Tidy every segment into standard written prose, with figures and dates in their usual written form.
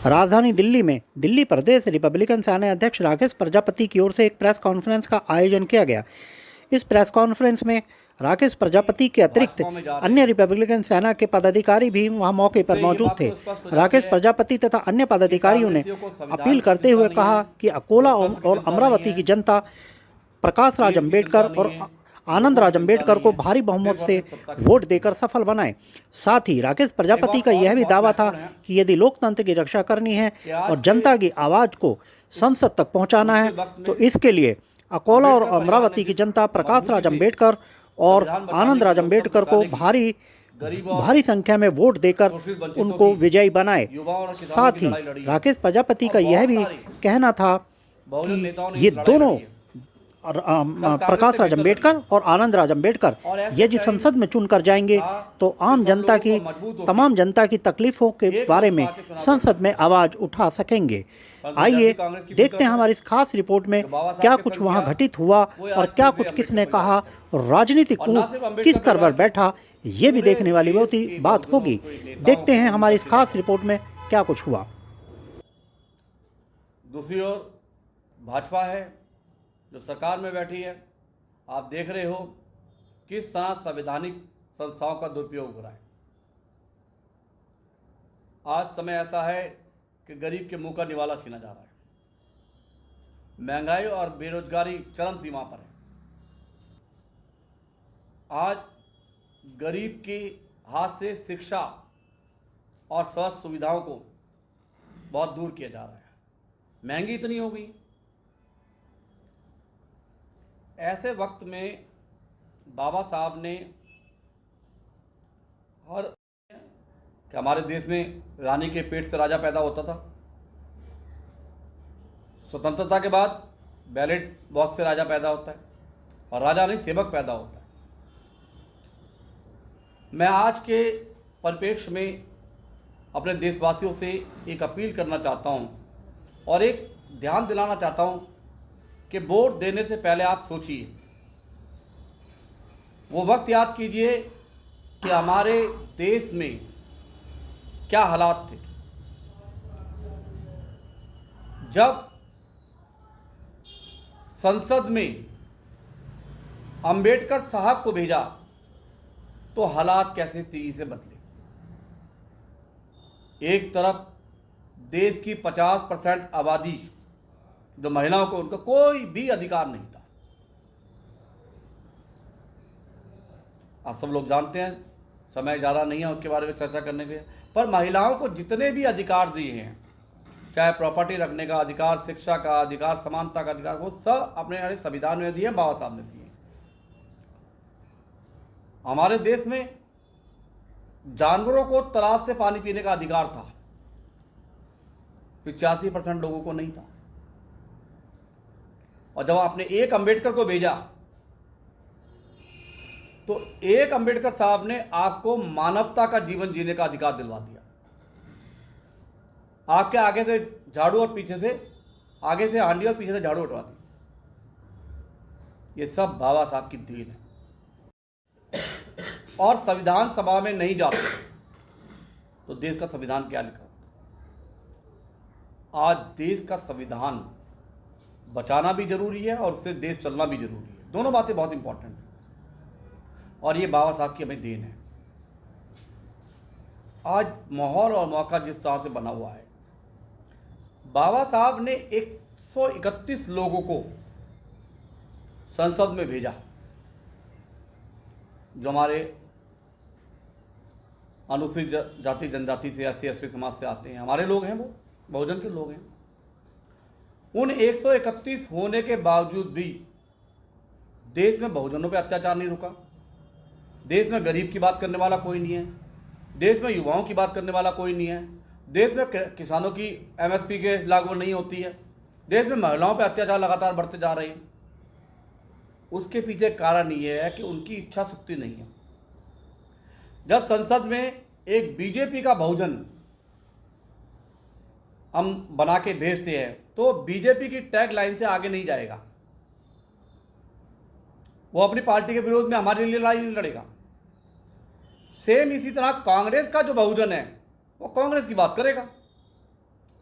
राजधानी दिल्ली में दिल्ली प्रदेश रिपब्लिकन सेना अध्यक्ष राकेश प्रजापति की ओर से एक प्रेस कॉन्फ्रेंस का आयोजन किया गया। इस प्रेस कॉन्फ्रेंस में राकेश प्रजापति के अतिरिक्त अन्य रिपब्लिकन सेना के पदाधिकारी भी वहां मौके पर मौजूद थे। राकेश प्रजापति तथा अन्य पदाधिकारियों ने अपील करते हुए कहा कि अकोला और अमरावती की जनता प्रकाश राज अम्बेडकर और आनंद राज अम्बेडकर को भारी बहुमत से वोट देकर सफल बनाए। साथ ही राकेश प्रजापति का यह भी दावा था कि यदि लोकतंत्र की रक्षा करनी है और जनता की आवाज को संसद तक पहुंचाना है तो इसके लिए अकोला और अमरावती की जनता प्रकाश राज अम्बेडकर और आनंद राज अम्बेडकर को भारी संख्या में वोट देकर उनको विजयी बनाए। साथ ही राकेश प्रजापति का यह भी कहना था कि ये दोनों प्रकाश राज अम्बेडकर और आनंद राज अम्बेडकर यदि संसद में चुनकर जाएंगे तो आम जनता की तमाम जनता की तकलीफों के बारे में संसद में आवाज उठा सकेंगे। आइए देखते हैं हमारी इस खास रिपोर्ट में क्या कुछ वहां घटित हुआ और क्या कुछ किसने कहा और राजनीतिक कूट किस कर पर बैठा, ये भी देखने वाली बहुत ही बात होगी। देखते हैं हमारी इस खास रिपोर्ट में क्या कुछ हुआ। दूसरी ओर भाजपा है जो सरकार में बैठी है। आप देख रहे हो किस तरह संवैधानिक संस्थाओं का दुरुपयोग हो रहा है। आज समय ऐसा है कि गरीब के मुंह का निवाला छीना जा रहा है। महंगाई और बेरोजगारी चरम सीमा पर है। आज गरीब के हाथ से शिक्षा और स्वास्थ्य सुविधाओं को बहुत दूर किया जा रहा है। महंगी इतनी हो गई। ऐसे वक्त में बाबा साहब ने कि हमारे देश में रानी के पेट से राजा पैदा होता था। स्वतंत्रता के बाद बैलेट बॉक्स से राजा पैदा होता है और राजा नहीं सेवक पैदा होता है। मैं आज के परिप्रेक्ष्य में अपने देशवासियों से एक अपील करना चाहता हूं और एक ध्यान दिलाना चाहता हूं कि वोट देने से पहले आप सोचिए, वो वक्त याद कीजिए कि हमारे देश में क्या हालात थे जब संसद में अंबेडकर साहब को भेजा तो हालात कैसे तेजी से बदले। एक तरफ देश की 50% आबादी जो महिलाओं को उनका कोई भी अधिकार नहीं था। आप सब लोग जानते हैं, समय ज़्यादा नहीं है उसके बारे में चर्चा करने के, पर महिलाओं को जितने भी अधिकार दिए हैं, चाहे प्रॉपर्टी रखने का अधिकार, शिक्षा का अधिकार, समानता का अधिकार, वो सब अपने संविधान में दिए हैं, बाबा साहब ने दिए। हमारे देश में जानवरों को तालाब से पानी पीने का अधिकार था, 85% लोगों को नहीं था। और जब आपने एक अंबेडकर को भेजा तो एक अंबेडकर साहब ने आपको मानवता का जीवन जीने का अधिकार दिलवा दिया। आपके आगे से झाड़ू और पीछे से, आगे से हांडी और पीछे से झाड़ू उठवा दी। ये सब बाबा साहब की देन है। और संविधान सभा में नहीं जाते तो देश का संविधान क्या लिखा। आज देश का संविधान बचाना भी जरूरी है और उससे देश चलना भी जरूरी है। दोनों बातें बहुत इंपॉर्टेंट हैं और ये बाबा साहब की हमें देन है। आज माहौल और मौका जिस तरह से बना हुआ है, बाबा साहब ने 131 लोगों को संसद में भेजा जो हमारे अनुसूचित जाति जनजाति से, SC/ST समाज से आते हैं। हमारे लोग हैं, वो बहुजन के लोग हैं। उन 131 होने के बावजूद भी देश में बहुजनों पे अत्याचार नहीं रुका। देश में गरीब की बात करने वाला कोई नहीं है। देश में युवाओं की बात करने वाला कोई नहीं है। देश में किसानों की MSP के लागू नहीं होती है। देश में महिलाओं पे अत्याचार लगातार बढ़ते जा रहे हैं। उसके पीछे कारण ये है कि उनकी इच्छा शक्ति नहीं है। जब संसद में एक बीजेपी का बहुजन हम बना के भेजते हैं तो बीजेपी की टैग लाइन से आगे नहीं जाएगा। वो अपनी पार्टी के विरोध में हमारे लिए लड़ाई नहीं लड़ेगा। सेम इसी तरह कांग्रेस का जो बहुजन है वो कांग्रेस की बात करेगा।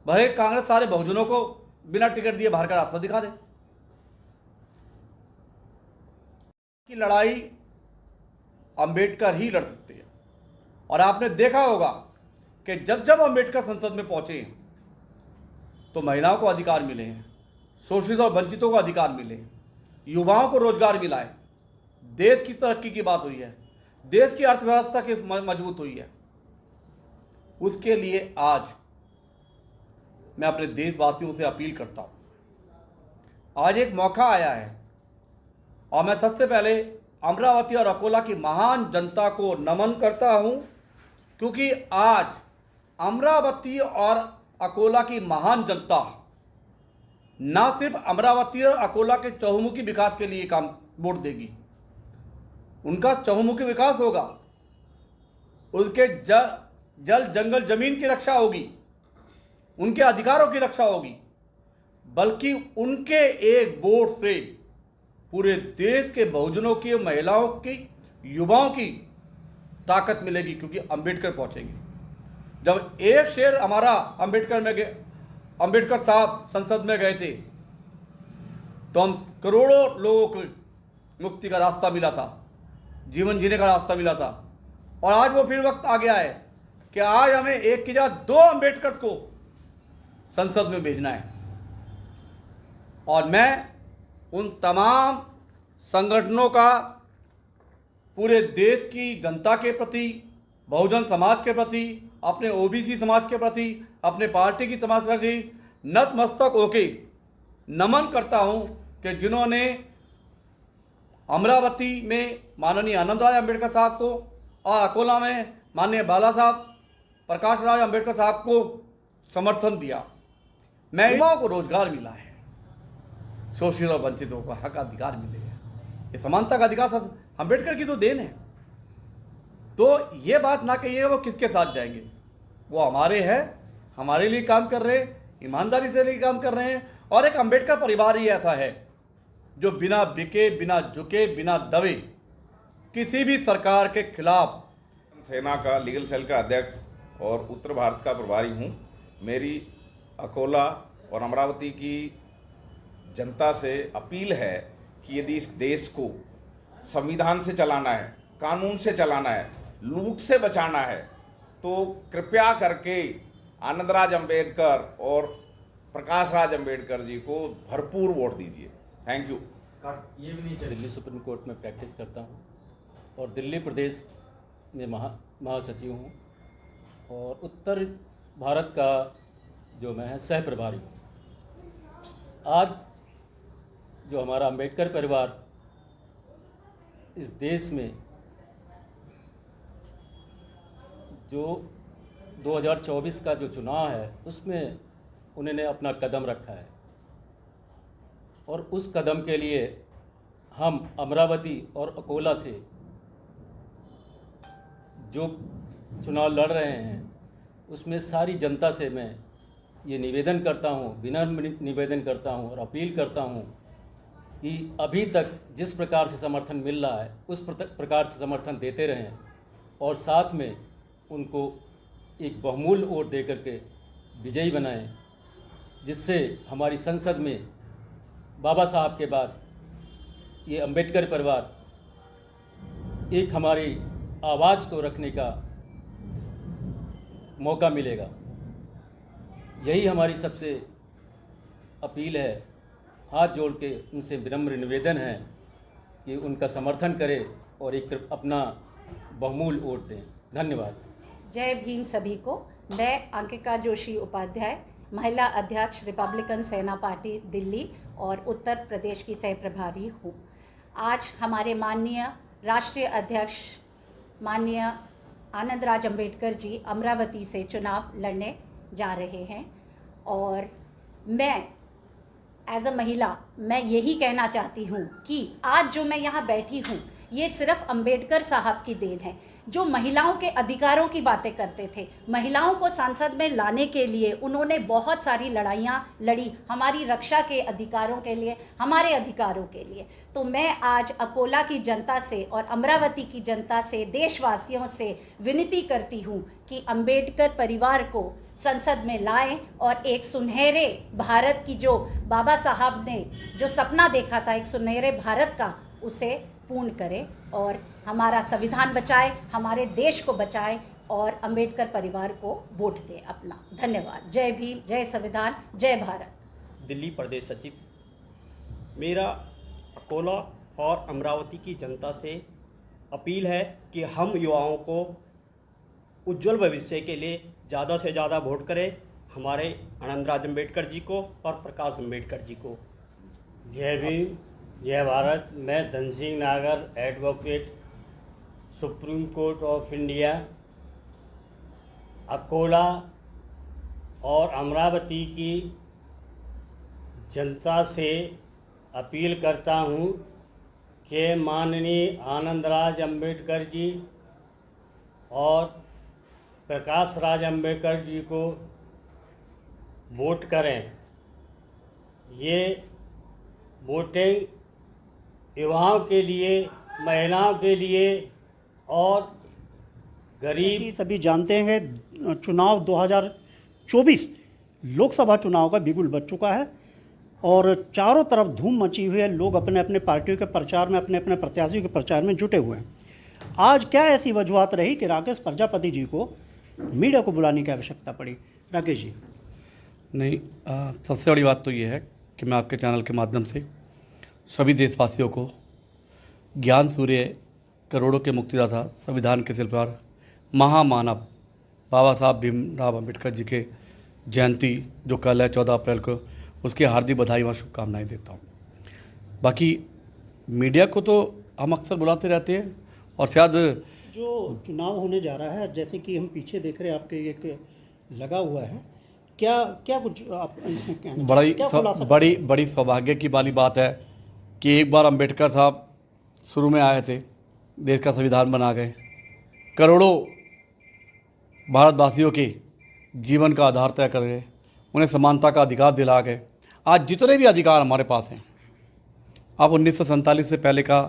भले कांग्रेस सारे बहुजनों को बिना टिकट दिए बाहर का रास्ता दिखा दे। की लड़ाई अंबेडकर ही लड़ सकते हैं। और आपने देखा होगा कि जब जब अंबेडकर संसद में पहुंचे तो महिलाओं को अधिकार मिले हैं, शोषित और वंचितों को अधिकार मिले, युवाओं को रोजगार मिला है, देश की तरक्की की बात हुई है, देश की अर्थव्यवस्था की मजबूत हुई है। उसके लिए आज मैं अपने देशवासियों से अपील करता हूं। आज एक मौका आया है और मैं सबसे पहले अमरावती और अकोला की महान जनता को नमन करता हूं, क्योंकि आज अमरावती और अकोला की महान जनता ना सिर्फ अमरावती और अकोला के चहुमुखी विकास के लिए काम वोट देगी, उनका चहुमुखी विकास होगा, उनके जल जंगल जमीन की रक्षा होगी, उनके अधिकारों की रक्षा होगी, बल्कि उनके एक वोट से पूरे देश के बहुजनों की, महिलाओं की, युवाओं की ताकत मिलेगी, क्योंकि अंबेडकर पहुंचेंगे। जब एक शेर हमारा अंबेडकर साहब संसद में गए थे तो हम करोड़ों लोगों को मुक्ति का रास्ता मिला था, जीवन जीने का रास्ता मिला था। और आज वो फिर वक्त आ गया है कि आज हमें एक की जगह 2 अंबेडकर को संसद में भेजना है। और मैं उन तमाम संगठनों का पूरे देश की जनता के प्रति, बहुजन समाज के प्रति, अपने ओबीसी समाज के प्रति, अपने पार्टी की समाज के प्रति नतमस्तक होके नमन करता हूं कि जिन्होंने अमरावती में माननीय आनंदराज अंबेडकर साहब को और अकोला में माननीय बाला साहब प्रकाश राज अंबेडकर साहब को समर्थन दिया। मैं युवाओं को रोजगार मिला है, शोषित और वंचितों को हक अधिकार मिले हैं, ये समानता का अधिकार सब अंबेडकर की तो देन है। तो ये बात ना कहिए वो किसके साथ जाएंगे, वो हमारे हैं, हमारे लिए काम कर रहे हैं, ईमानदारी से लिए काम कर रहे हैं। और एक अंबेडकर परिवार ही ऐसा है जो बिना बिके, बिना झुके, बिना दबे किसी भी सरकार के खिलाफ। सेना का लीगल सेल का अध्यक्ष और उत्तर भारत का प्रभारी हूँ। मेरी अकोला और अमरावती की जनता से अपील है कि यदि इस देश को संविधान से चलाना है, कानून से चलाना है, लूट से बचाना है, तो कृपया करके आनंदराज अंबेडकर और प्रकाश राज अंबेडकर जी को भरपूर वोट दीजिए। Thank you. ये भी नहीं दिल्ली सुप्रीम कोर्ट में प्रैक्टिस करता हूँ और दिल्ली प्रदेश में महासचिव हूँ और उत्तर भारत का जो मैं है सह प्रभारी हूँ। आज जो हमारा अंबेडकर परिवार इस देश में जो 2024 का जो चुनाव है उसमें उन्होंने अपना कदम रखा है और उस कदम के लिए हम अमरावती और अकोला से जो चुनाव लड़ रहे हैं उसमें सारी जनता से मैं ये निवेदन करता हूँ, विनम्र निवेदन करता हूँ और अपील करता हूँ कि अभी तक जिस प्रकार से समर्थन मिल रहा है उस प्रकार से समर्थन देते रहें और साथ में उनको एक बहुमूल्य वोट दे करके विजयी बनाएं, जिससे हमारी संसद में बाबा साहब के बाद ये अंबेडकर परिवार एक हमारी आवाज़ को रखने का मौका मिलेगा। यही हमारी सबसे अपील है। हाथ जोड़ के उनसे विनम्र निवेदन है कि उनका समर्थन करें और एक अपना बहुमूल्य वोट दें। धन्यवाद। जय भीम सभी को। मैं अंकिका जोशी उपाध्याय, महिला अध्यक्ष रिपब्लिकन सेना पार्टी दिल्ली और उत्तर प्रदेश की सह प्रभारी हूँ। आज हमारे माननीय राष्ट्रीय अध्यक्ष माननीय आनंदराज अंबेडकर जी अमरावती से चुनाव लड़ने जा रहे हैं और मैं एज अ महिला मैं यही कहना चाहती हूँ कि आज जो मैं यहाँ बैठी हूँ ये सिर्फ अंबेडकर साहब की देन है। जो महिलाओं के अधिकारों की बातें करते थे, महिलाओं को संसद में लाने के लिए उन्होंने बहुत सारी लड़ाइयाँ लड़ी, हमारी रक्षा के अधिकारों के लिए, हमारे अधिकारों के लिए। तो मैं आज अकोला की जनता से और अमरावती की जनता से, देशवासियों से विनती करती हूँ कि अंबेडकर परिवार को संसद में लाएं और एक सुनहरे भारत की, जो बाबा साहब ने जो सपना देखा था एक सुनहरे भारत का, उसे पूर्ण करें और हमारा संविधान बचाएं, हमारे देश को बचाएं और अंबेडकर परिवार को वोट दें अपना। धन्यवाद। जय भीम, जय संविधान, जय भारत। दिल्ली प्रदेश सचिव। मेरा अकोला और अमरावती की जनता से अपील है कि हम युवाओं को उज्जवल भविष्य के लिए ज़्यादा से ज़्यादा वोट करें, हमारे आनंदराज अम्बेडकर जी को और प्रकाश अम्बेडकर जी को। जय भीम, जय भारत। मैं धन सिंह नागर, advocate, supreme court of India, Akola और अमरावती की जनता से अपील करता हूँ कि माननीय आनंदराज अम्बेडकर जी और प्रकाश राज अम्बेडकर जी को वोट करें। ये वोटिंग युवाओं के लिए, महिलाओं के लिए और गरीब। कि सभी जानते हैं चुनाव 2024 लोकसभा चुनाव का बिगुल बज चुका है और चारों तरफ धूम मची हुई है। लोग अपने अपने पार्टियों के प्रचार में, अपने अपने प्रत्याशियों के प्रचार में जुटे हुए हैं। आज क्या ऐसी वजूहत रही कि राकेश प्रजापति जी को मीडिया को बुलाने की आवश्यकता पड़ी? राकेश जी। नहीं, सबसे बड़ी बात तो ये है कि मैं आपके चैनल के माध्यम से सभी देशवासियों को ज्ञान सूर्य, करोड़ों के मुक्तिदाता, संविधान के शिल्पकार, महामानव बाबा साहब भीमराव अम्बेडकर जी के जयंती जो कल है 14 अप्रैल को, उसकी हार्दिक बधाई व शुभकामनाएं देता हूँ। बाकी मीडिया को तो हम अक्सर बुलाते रहते हैं और शायद जो चुनाव होने जा रहा है, जैसे कि हम पीछे देख रहे हैं आपके एक लगा हुआ है, क्या क्या कुछ आप इसमें कहना? बड़ी सौभाग्य की वाली बात है कि एक बार अम्बेडकर साहब शुरू में आए थे, देश का संविधान बना गए, करोड़ों भारतवासियों के जीवन का आधार तय कर गए, उन्हें समानता का अधिकार दिला गए। आज जितने भी अधिकार हमारे पास हैं, आप 1947 से पहले का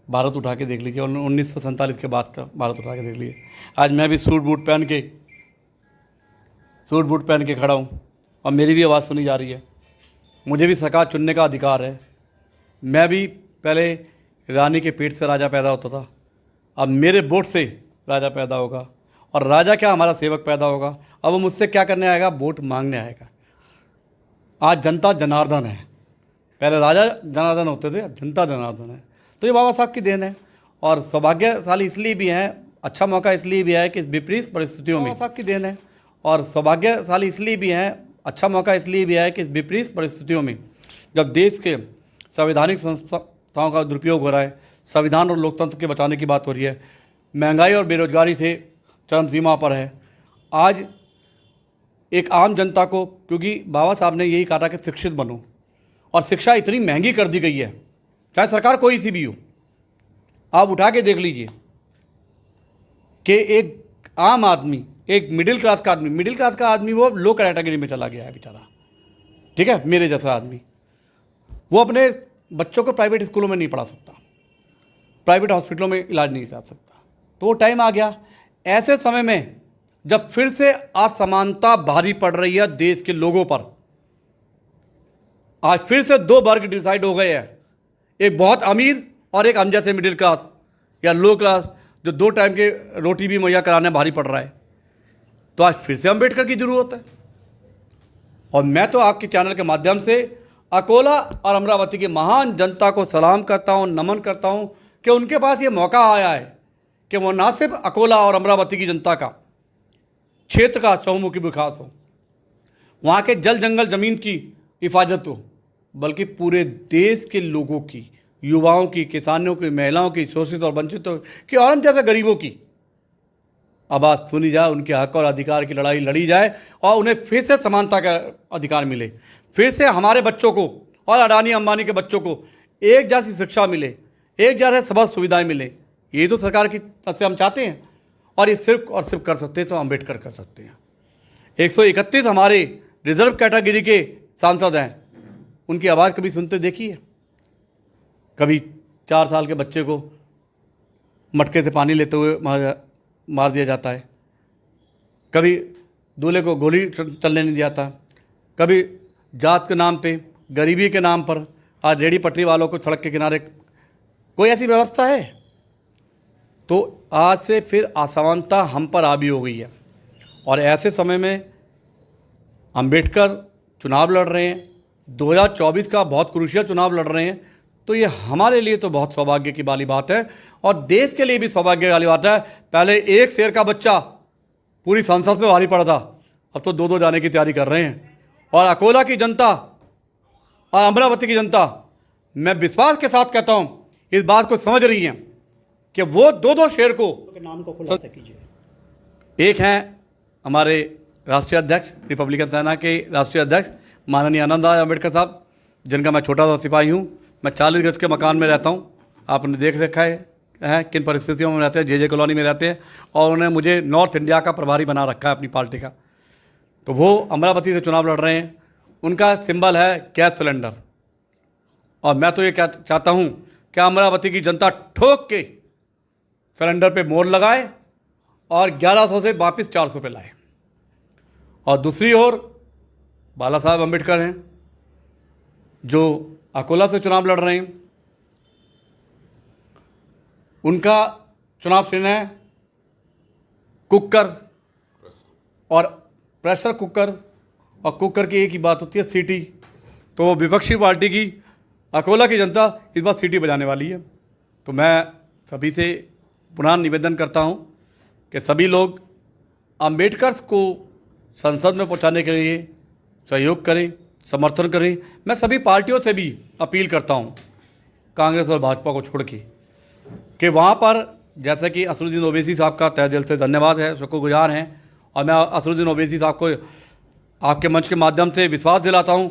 भारत उठा के देख लीजिए और 1947 के बाद का भारत उठा के देख लीजिए। आज मैं भी सूट बूट पहन के खड़ा हूँ और मेरी भी आवाज़ सुनी जा रही है। मुझे भी सरकार चुनने का अधिकार है। मैं भी पहले रानी के पेट से राजा पैदा होता था, अब मेरे वोट से राजा पैदा होगा और राजा क्या, हमारा सेवक पैदा होगा। अब वो मुझसे क्या करने आएगा? वोट मांगने आएगा। आज जनता जनार्दन है, पहले राजा जनार्दन होते थे, अब जनता जनार्दन है। तो ये बाबा साहब की देन है और सौभाग्यशाली इसलिए भी है, अच्छा मौका इसलिए भी है कि विपरीत परिस्थितियों में, बाबा साहब की देन है और सौभाग्यशाली इसलिए भी है, अच्छा मौका इसलिए भी है कि विपरीत परिस्थितियों में जब देश के संवैधानिक संस्थाओं का दुरुपयोग हो रहा है, संविधान और लोकतंत्र के बचाने की बात हो रही है, महंगाई और बेरोजगारी से चरम सीमा पर है, आज एक आम जनता को, क्योंकि बाबा साहब ने यही कहा था कि शिक्षित बनो, और शिक्षा इतनी महंगी कर दी गई है, चाहे सरकार कोई सी भी हो। आप उठा के देख लीजिए कि एक आम आदमी, एक मिडिल क्लास का आदमी वो लो कैटेगरी में चला गया है बेचारा, ठीक है, मेरे जैसा आदमी, वो अपने बच्चों को प्राइवेट स्कूलों में नहीं पढ़ा सकता, प्राइवेट हॉस्पिटलों में इलाज नहीं करा सकता। तो वो टाइम आ गया। ऐसे समय में जब फिर से असमानता भारी पड़ रही है देश के लोगों पर, आज फिर से दो वर्ग डिसाइड हो गए हैं, एक बहुत अमीर और एक हम जैसे मिडिल क्लास या लो क्लास, जो 2 टाइम के रोटी भी मुहैया कराने भारी पड़ रहा है। तो आज फिर से अम्बेडकर की ज़रूरत है। और मैं तो आपके चैनल के माध्यम से अकोला और अमरावती की महान जनता को सलाम करता हूँ, नमन करता हूँ कि उनके पास ये मौका आया है कि वो ना सिर्फ अकोला और अमरावती की जनता का, क्षेत्र का चहुमुखी विकास हो, वहाँ के जल जंगल ज़मीन की हिफाजत हो, बल्कि पूरे देश के लोगों की, युवाओं की, किसानों की, महिलाओं की, शोषित और वंचितों की और हम जैसे गरीबों की आवाज़ सुनी जाए, उनके हक और अधिकार की लड़ाई लड़ी जाए और उन्हें फिर से समानता का अधिकार मिले, फिर से हमारे बच्चों को और अडानी अंबानी के बच्चों को एक जैसी शिक्षा मिले, एक जैसे सब सुविधाएं मिले, ये तो सरकार की तरफ से हम चाहते हैं, और ये सिर्फ और सिर्फ कर सकते हैं तो अम्बेडकर कर सकते हैं। 131 हमारे रिजर्व कैटेगरी के सांसद हैं, उनकी आवाज़ कभी सुनते देखिए? कभी 4 साल के बच्चे को मटके से पानी लेते हुए मार दिया जाता है, कभी दूल्हे को गोली चलने नहीं दिया था, कभी जात के नाम पे, गरीबी के नाम पर आज रेहड़ी पटरी वालों को सड़क के किनारे, कोई ऐसी व्यवस्था है? तो आज से फिर असमानता हम पर हावी हो गई है, और ऐसे समय में अंबेडकर चुनाव लड़ रहे हैं, 2024 का बहुत क्रूशियल चुनाव लड़ रहे हैं, तो ये हमारे लिए तो बहुत सौभाग्य की वाली बात है, और देश के लिए भी सौभाग्य वाली बात है। पहले एक शेर का बच्चा पूरी संसद में भारी पड़ा था, अब तो 2-2 जाने की तैयारी कर रहे हैं। और अकोला की जनता और अमरावती की जनता, मैं विश्वास के साथ कहता हूँ, इस बात को समझ रही है कि वो 2-2 शेर को, नाम को खुलासा कीजिए। एक हैं हमारे राष्ट्रीय अध्यक्ष, रिपब्लिकन सेना के राष्ट्रीय अध्यक्ष माननीय आनंदराज अम्बेडकर साहब, जिनका मैं छोटा सा सिपाही हूँ। मैं 40 गज के मकान में रहता हूँ, आपने देख रखा है किन परिस्थितियों में रहते हैं, जे कॉलोनी में रहते हैं, और उन्होंने मुझे नॉर्थ इंडिया का प्रभारी बना रखा है अपनी पार्टी का। तो वो अमरावती से चुनाव लड़ रहे हैं, उनका सिंबल है गैस सिलेंडर, और मैं तो ये चाहता हूँ कि अमरावती की जनता ठोक के सिलेंडर पे मोहर लगाए और 1100 से वापस 400 पे लाए। और दूसरी ओर बाला साहब अम्बेडकर हैं, जो अकोला से चुनाव लड़ रहे हैं, उनका चुनाव चिन्ह है कुकर और प्रेशर कुकर, और कुकर की एक ही बात होती है, सीटी। तो विपक्षी पार्टी की अकोला की जनता इस बार सीटी बजाने वाली है। तो मैं सभी से पुनः निवेदन करता हूं कि सभी लोग अम्बेडकर को संसद में पहुंचाने के लिए सहयोग करें, समर्थन करें। मैं सभी पार्टियों से भी अपील करता हूं, कांग्रेस और भाजपा को छोड़ के, कि वहाँ पर जैसे कि असरुद्दीन ओवैसी साहब का तहे दिल से धन्यवाद है, शुक्रगुजार हैं, और मैं असरुद्दीन ओवैसी साहब को आपके मंच के माध्यम से विश्वास दिलाता हूँ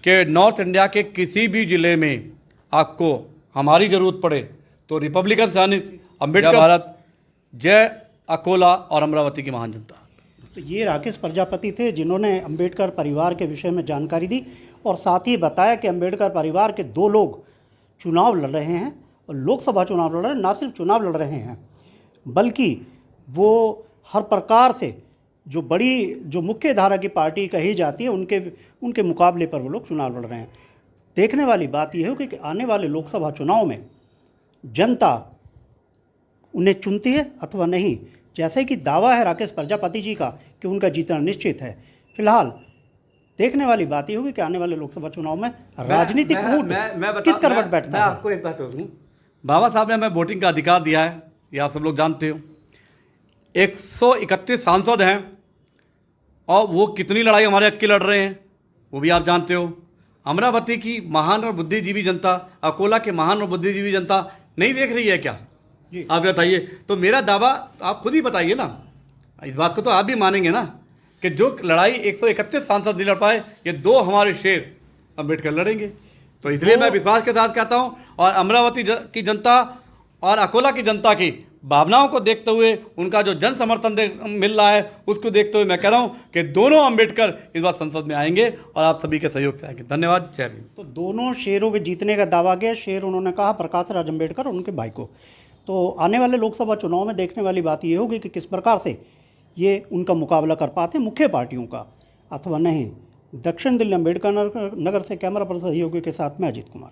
कि नॉर्थ इंडिया के किसी भी ज़िले में आपको हमारी ज़रूरत पड़े तो रिपब्लिकन सैनिक अम्बेडकर भारत, जय अकोला और अमरावती की महान जनता। तो ये राकेश प्रजापति थे, जिन्होंने अंबेडकर परिवार के विषय में जानकारी दी, और साथ ही बताया कि अंबेडकर परिवार के 2 लोग चुनाव लड़ रहे हैं, और लोकसभा चुनाव लड़ रहे हैं, ना सिर्फ चुनाव लड़ रहे हैं बल्कि वो हर प्रकार से जो मुख्य धारा की पार्टी कही जाती है उनके मुकाबले पर वो लोग चुनाव लड़ रहे हैं। देखने वाली बात यह है कि आने वाले लोकसभा चुनाव में जनता उन्हें चुनती है अथवा नहीं। जैसे कि दावा है राकेश प्रजापति जी का कि उनका जीतना निश्चित है। फिलहाल देखने वाली बात यह होगी कि आने वाले लोकसभा चुनाव में राजनीतिक मूड किस करवट बैठता है। आपको एक बात बोलूं, बाबा साहब ने हमें वोटिंग का अधिकार दिया है, ये आप सब लोग जानते हो। 131 सांसद हैं, और वो कितनी लड़ाई हमारे हक की लड़ रहे हैं वो भी आप जानते हो। अमरावती की महान और बुद्धिजीवी जनता, अकोला के महान और बुद्धिजीवी जनता नहीं देख रही है क्या? आप बताइए। तो मेरा दावा आप खुद ही बताइए ना, इस बात को तो आप भी मानेंगे ना कि जो लड़ाई 131 सांसद नहीं लड़ पाए, ये 2 हमारे शेर अम्बेडकर लड़ेंगे। तो इसलिए मैं विश्वास के साथ कहता हूँ, और अमरावती की जनता और अकोला की जनता की भावनाओं को देखते हुए, उनका जो जन समर्थन मिल रहा है उसको देखते हुए मैं कह रहा हूँ कि दोनों अम्बेडकर इस बार संसद में आएंगे, और आप सभी के सहयोग से आएंगे। धन्यवाद। जय भीम। तो दोनों शेरों के जीतने का दावा किया। शेर उन्होंने कहा प्रकाश राज अम्बेडकर और उनके भाई को। तो आने वाले लोकसभा चुनाव में देखने वाली बात ये होगी कि किस प्रकार से ये उनका मुकाबला कर पाते हैं मुख्य पार्टियों का अथवा नहीं। दक्षिण दिल्ली अम्बेडकर नगर से कैमरा पर्सन सहयोगी के साथ मैं अजीत कुमार।